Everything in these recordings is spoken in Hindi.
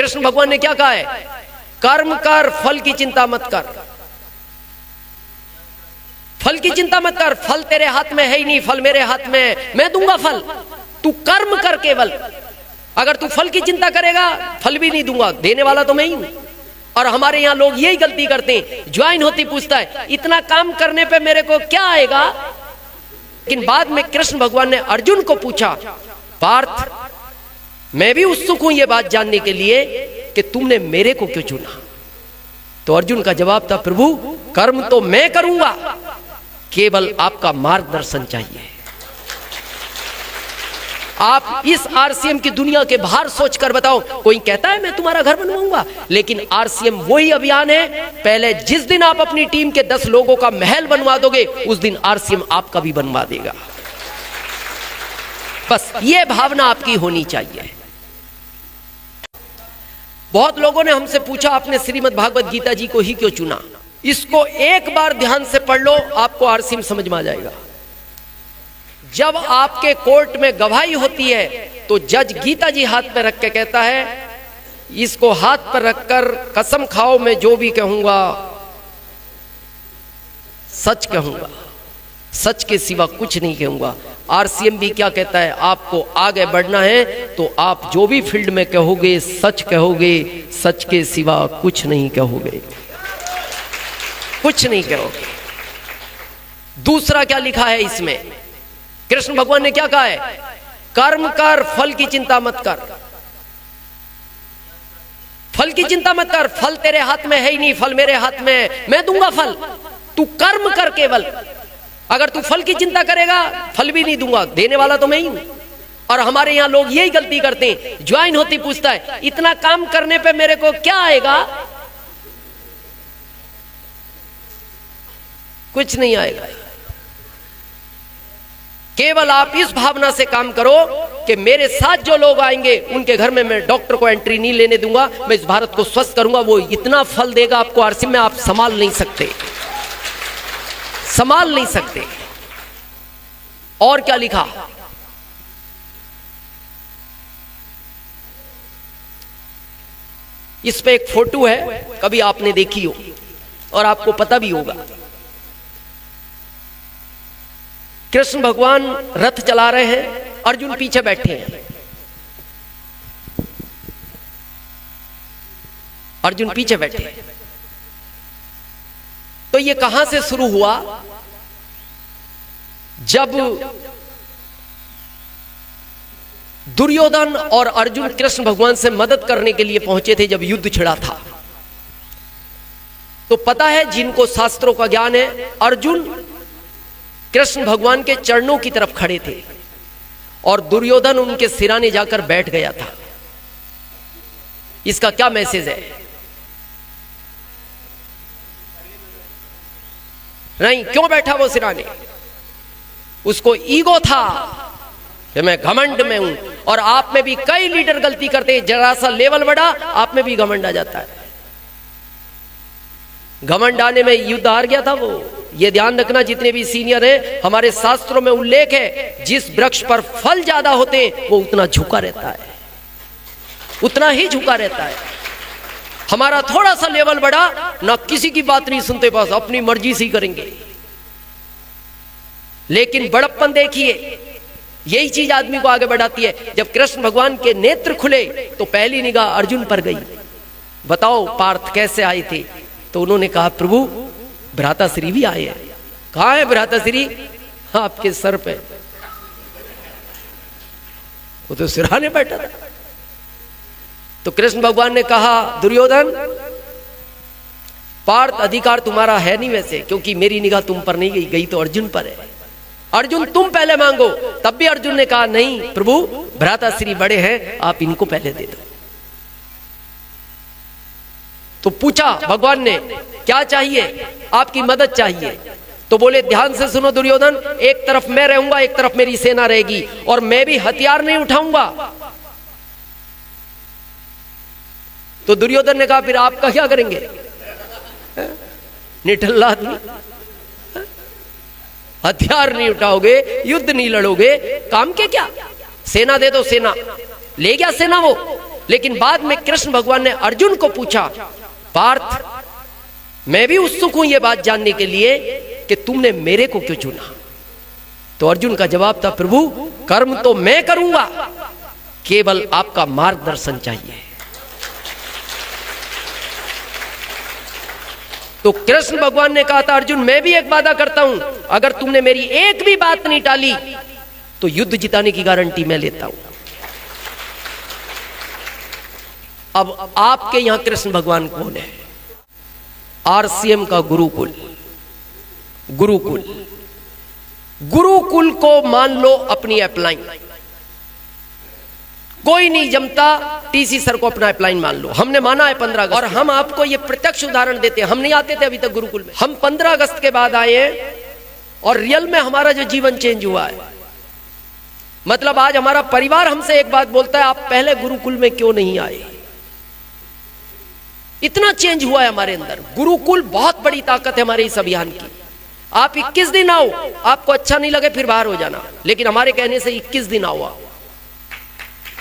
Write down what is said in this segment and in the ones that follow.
कृष्ण भगवान ने क्या कहा है? कर्म कर, फल की चिंता मत कर। फल की चिंता मत कर, फल तेरे हाथ में है ही नहीं, फल मेरे हाथ में है, मैं दूंगा फल। तू कर्म कर केवल। अगर तू फल की चिंता करेगा, फल भी नहीं दूंगा, देने वाला तो मैं ही हूं। और हमारे यहां लोग यही गलती करते हैं, ज्वाइन होती पूछता है इतना काम करने पे मेरे को क्या आएगा। लेकिन बाद में कृष्ण भगवान ने अर्जुन को पूछा, पार्थ मैं भी उत्सुक हूं ये बात जानने के लिए कि तुमने मेरे को क्यों चुना। तो अर्जुन का जवाब था, प्रभु कर्म तो मैं करूंगा, केवल आपका मार्गदर्शन चाहिए। आप इस आरसीएम की दुनिया के बाहर सोचकर बताओ, कोई कहता है मैं तुम्हारा घर बनवाऊंगा, लेकिन आरसीएम वही अभियान है, पहले जिस दिन आप अपनी टीम के 10 लोगों का महल बनवा दोगे, उस दिन आरसीएम आपका भी बनवा देगा। बस ये भावना आपकी होनी चाहिए। बहुत लोगों ने हमसे पूछा, आपने श्रीमद् भागवत गीता जी को ही क्यों चुना? इसको एक बार ध्यान से पढ़ लो, आपको आरसीएम समझ में आ जाएगा। जब आपके कोर्ट में गवाही होती है तो जज गीता जी हाथ में रख के कहता है, इसको हाथ पर रखकर कसम खाओ मैं जो भी कहूंगा सच कहूंगा, सच के सिवा कुछ नहीं कहूंगा। आरसीएम भी क्या कहता है, आपको आगे बढ़ना है तो आप जो भी फील्ड में कहोगे सच कहोगे, सच के सिवा कुछ नहीं कहोगे, कुछ नहीं कहोगे। दूसरा क्या लिखा है इसमें? कृष्ण भगवान ने क्या कहा है? कर्म कर, फल की चिंता मत कर। फल की चिंता मत कर, फल तेरे हाथ में है ही नहीं, फल मेरे हाथ में है, मैं दूंगा फल। तू कर्म कर केवल। अगर तू फल की चिंता करेगा, फल भी नहीं दूंगा, देने वाला तो मैं ही हूं। और हमारे यहां लोग यही गलती करते हैं, ज्वाइन होती पूछता है इतना काम करने पे मेरे को क्या आएगा? कुछ नहीं आएगा। केवल आप इस भावना से काम करो कि मेरे साथ जो लोग आएंगे उनके घर में मैं डॉक्टर को एंट्री नहीं लेने दूंगा, मैं इस भारत को स्वस्थ करूंगा। वो इतना फल देगा आपको आरसीएम में, आप संभाल नहीं सकते, संभाल नहीं सकते। और क्या लिखा? इस पे एक फोटो है, कभी आपने देखी हो और आपको पता भी होगा। कृष्ण भगवान रथ चला रहे हैं, अर्जुन पीछे बैठे हैं। अर्जुन पीछे बैठे हैं। तो ये कहां से शुरू हुआ? जब दुर्योधन और अर्जुन कृष्ण भगवान से मदद करने के लिए पहुंचे थे, जब युद्ध छिड़ा था, तो पता है जिनको शास्त्रों का ज्ञान है, अर्जुन कृष्ण भगवान के चरणों की तरफ खड़े थे और दुर्योधन उनके सिराने जाकर बैठ गया था। इसका क्या मैसेज है? नहीं, क्यों बैठा वो सिराने? उसको ईगो था कि मैं घमंड में हूं। और आप में भी कई लीडर गलती करते हैं, जरा सा लेवल बढ़ा आप में भी घमंड आ जाता है। घमंड आने में युद्ध हार गया था वो। ये ध्यान रखना, जितने भी सीनियर हैं, हमारे शास्त्रों में उल्लेख है, जिस वृक्ष पर फल ज्यादा होते हैं वो उतना झुका रहता है, उतना ही झुका रहता है। हमारा थोड़ा सा लेवल बढ़ा ना, किसी की बात नहीं सुनते, बस अपनी मर्जी से ही करेंगे। लेकिन बड़प्पन देखिए, यही चीज आदमी को आगे बढ़ाती है। जब कृष्ण भगवान के नेत्र खुले तो पहली निगाह अर्जुन पर गई। बताओ पार्थ कैसे आए थे? तो उन्होंने कहा, प्रभु भ्राताश्री भी आए हैं। कहां है भ्राताश्री? आपके सर पे। वो तो सिरहाने बैठा था। तो कृष्ण भगवान ने कहा, दुर्योधन पार्थ अधिकार तुम्हारा है नहीं वैसे, क्योंकि मेरी निगाह तुम पर नहीं गई, गई तो अर्जुन पर है। अर्जुन तुम पहले मांगो। तब भी अर्जुन ने कहा, नहीं प्रभु भ्राताश्री बड़े हैं, आप इनको पहले दे दो। तो पूछा भगवान ने, क्या चाहिए? आपकी मदद चाहिए। तो बोले, ध्यान से सुनो दुर्योधन, एक तरफ मैं रहूंगा, एक तरफ मेरी सेना रहेगी, और मैं भी हथियार नहीं उठाऊंगा। तो दुर्योधन ने कहा, फिर आपका क्या करेंगे? निठल्ला आदमी, हथियार नहीं उठाओगे, युद्ध नहीं लड़ोगे, काम के क्या? सेना दे दो। सेना ले गया, सेना वो, लेकिन बाद में कृष्ण भगवान ने अर्जुन को पूछा, पार्थ मैं भी उत्सुक हूं यह बात जानने के लिए कि तुमने मेरे को क्यों चुना। तो अर्जुन का जवाब था, प्रभु कर्म तो मैं करूंगा, केवल आपका मार्गदर्शन चाहिए। तो कृष्ण भगवान ने कहा था, अर्जुन मैं भी एक वादा करता हूं, अगर तुमने मेरी एक भी बात नहीं टाली तो युद्ध जिताने की गारंटी मैं लेता हूं। अब आपके यहां कृष्ण भगवान कौन है? आरसीएम का गुरुकुल। गुरुकुल, गुरुकुल को मान लो अपनी अपलाइन। कोई नहीं जमता, टीसी सर को अपना अपलाइन मान लो। हमने माना है 15 अगस्त, और हम आपको ये प्रत्यक्ष उदाहरण देते हैं। हम नहीं आते थे अभी तक गुरुकुल में, हम 15 अगस्त के बाद आए हैं और रियल में हमारा जो जीवन चेंज हुआ है। मतलब आज हमारा परिवार हमसे एक बात बोलता है, आप पहले गुरुकुल में क्यों नहीं आए? इतना चेंज हुआ है हमारे अंदर। गुरुकुल बहुत बड़ी ताकत है हमारे इस अभियान की। आप 21 दिन आओ, आपको अच्छा नहीं लगे फिर बाहर हो जाना, लेकिन हमारे कहने से 21 दिन आओ,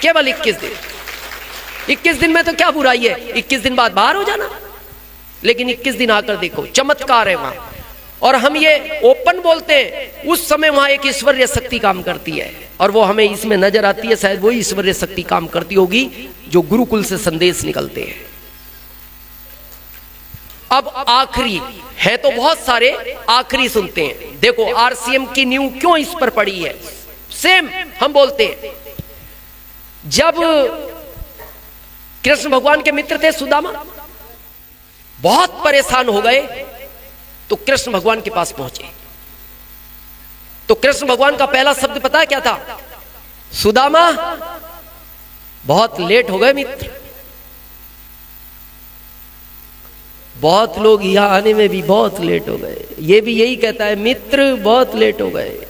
केवल 21 दिन। 21 दिन में तो क्या बुराई है, 21 दिन बाद बाहर हो जाना, लेकिन 21 दिन आकर देखो, चमत्कार है वहां। और हम ये ओपन बोलते हैं, उस समय वहां एक ईश्वरीय शक्ति काम करती है, और वो हमें इसमें नजर आती है। शायद वही ईश्वरीय शक्ति काम करती होगी जो गुरुकुल से संदेश निकलते हैं। अब आखिरी है तो बहुत सारे, आखिरी सुनते हैं। देखो आरसीएम की नींव क्यों इस पर पड़ी है। सेम हम बोलते हैं, जब कृष्ण भगवान के मित्र थे सुदामा, बहुत परेशान हो गए, तो कृष्ण भगवान के पास पहुंचे। तो कृष्ण भगवान का पहला शब्द पता है क्या था? सुदामा बहुत लेट हो गए मित्र। बहुत लोग यहां आने में भी बहुत लेट हो गए, ये भी यही कहता है, मित्र बहुत लेट हो गए।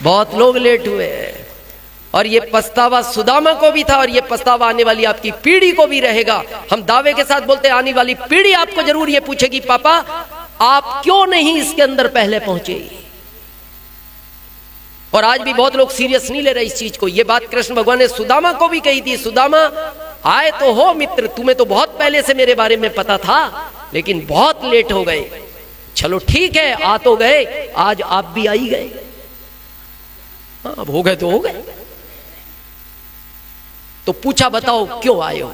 बहुत लोग लेट हुए हैं, और ये पछतावा सुदामा को भी था, और ये पछतावा आने वाली आपकी पीढ़ी को भी रहेगा। हम दावे के साथ बोलते हैं, आने वाली पीढ़ी आपको जरूर ये पूछेगी, पापा आप क्यों नहीं इसके अंदर पहले पहुंचे। और आज भी बहुत लोग सीरियस नहीं ले रहे इस चीज को। ये बात कृष्ण भगवान ने सुदामा को भी कही थी, सुदामा आए तो हो मित्र, तुम्हें तो बहुत पहले से मेरे बारे में पता था, लेकिन बहुत लेट हो गए। चलो ठीक है, आ तो गए, आज आप भी आ ही गए। अब हो गए तो हो गए। तो पूछा, बताओ क्यों आए हो?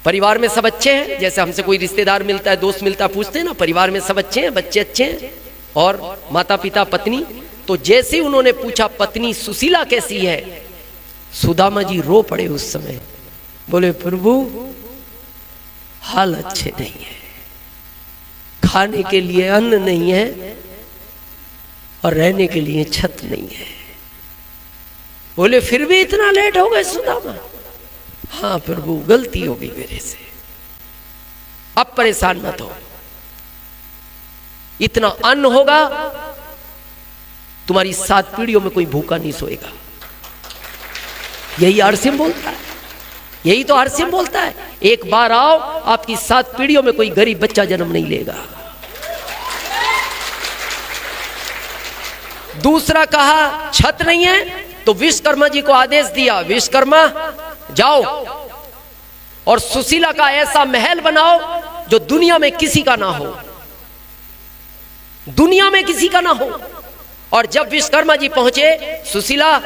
परिवार में सब अच्छे हैं? जैसे हमसे कोई रिश्तेदार मिलता है, दोस्त मिलता है, पूछते हैं ना, परिवार में सब अच्छे हैं, बच्चे अच्छे हैं, और माता पिता पत्नी। तो जैसे ही उन्होंने पूछा पत्नी सुशीला कैसी है, सुदामा जी रो पड़े उस समय। बोले, प्रभु हाल अच्छे नहीं है, खाने के लिए अन्न नहीं है और रहने के लिए छत नहीं है। बोले, फिर भी इतना लेट हो गए सुदामा? हाँ प्रभु, गलती हो गई मेरे से, अब परेशान मत हो। इतना अन्न होगा, तुम्हारी 7 पीढ़ियों में कोई भूखा नहीं सोएगा। यही आरसीएम बोलता है, यही तो आरसीएम बोलता है। एक बार आओ, आपकी 7 पीढ़ियों में कोई गरीब बच्चा जन्म नहीं लेगा। दूसरा कहा, छत नहीं है, तो विश्वकर्मा जी को आदेश दिया, विश्वकर्मा जाओ और सुशीला का ऐसा महल बनाओ जो दुनिया में किसी का ना हो, दुनिया में किसी का ना हो। और जब विश्वकर्मा जी पहुंचे, सुशीला,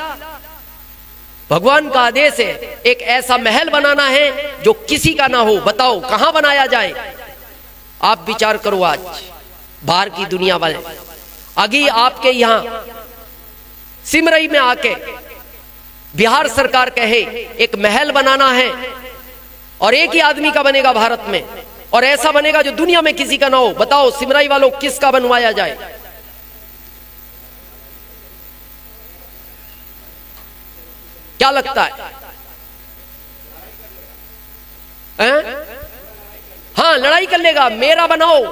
भगवान का आदेश है, एक ऐसा महल बनाना है जो किसी का ना हो, बताओ कहां बनाया जाए? आप विचार करो। आज बाहर की दुनिया वाले अगी आपके यहां सिमरई में आके बिहार सरकार कहे एक महल बनाना है, और एक ही आदमी का बनेगा भारत में, और ऐसा बनेगा जो दुनिया में किसी का ना हो, बताओ सिमरई वालों किसका बनवाया जाए? क्या लगता है? हाँ, लड़ाई कर लेगा, मेरा बनाओ।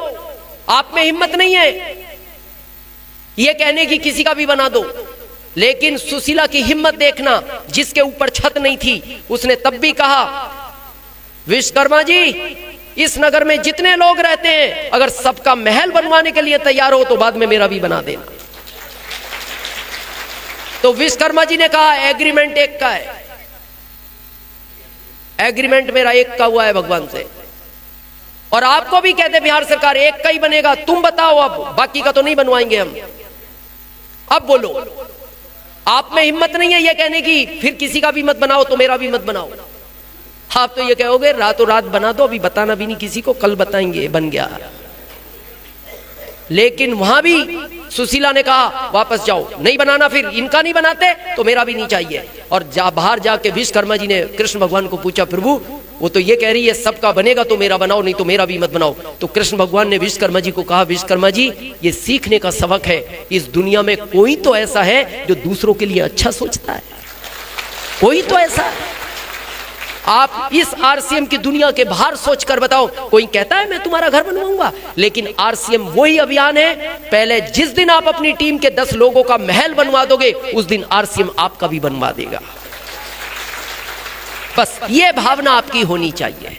आप में हिम्मत नहीं है ये कहने की किसी का भी बना दो। लेकिन सुशीला की हिम्मत देखना, जिसके ऊपर छत नहीं थी, उसने तब भी कहा, विश्वकर्मा जी, इस नगर में जितने लोग रहते हैं, अगर सबका महल बनवाने के लिए तैयार हो तो बाद में मेरा भी बना देना। तो विश्वकर्मा जी ने कहा एग्रीमेंट एक का है, एग्रीमेंट मेरा एक का हुआ है भगवान से, और आपको भी कहते बिहार सरकार एक का ही बनेगा, तुम बताओ अब, बाकी का तो नहीं बनवाएंगे हम। अब बोलो, आप में हिम्मत नहीं है ये कहने की फिर किसी का भी मत बनाओ तो मेरा भी मत बनाओ। आप तो ये कहोगे रातों रात बना दो, अभी बताना भी नहीं किसी को, कल बताएंगे बन गया। लेकिन वहां भी सुशीला ने कहा वापस जाओ, नहीं बनाना, फिर इनका नहीं बनाते तो मेरा भी नहीं चाहिए। और बाहर जाके विश्वकर्मा जी ने कृष्ण भगवान को पूछा, प्रभु वो तो ये कह रही है सबका बनेगा तो मेरा बनाओ, नहीं तो मेरा भी मत बनाओ। तो कृष्ण भगवान ने विश्वकर्मा जी को कहा, विश्वकर्मा जी ये सीखने का सबक है, इस दुनिया में कोई तो ऐसा है जो दूसरों के लिए अच्छा सोचता है, कोई तो ऐसा है। आप इस आरसीएम की दुनिया के बाहर सोचकर बताओ, कोई कहता है मैं तुम्हारा घर बनवाऊंगा, लेकिन आरसीएम वही अभियान है, पहले जिस दिन आप अपनी टीम के 10 लोगों का महल बनवा दोगे उस दिन आरसीएम आपका भी बनवा देगा। बस ये भावना आपकी होनी चाहिए।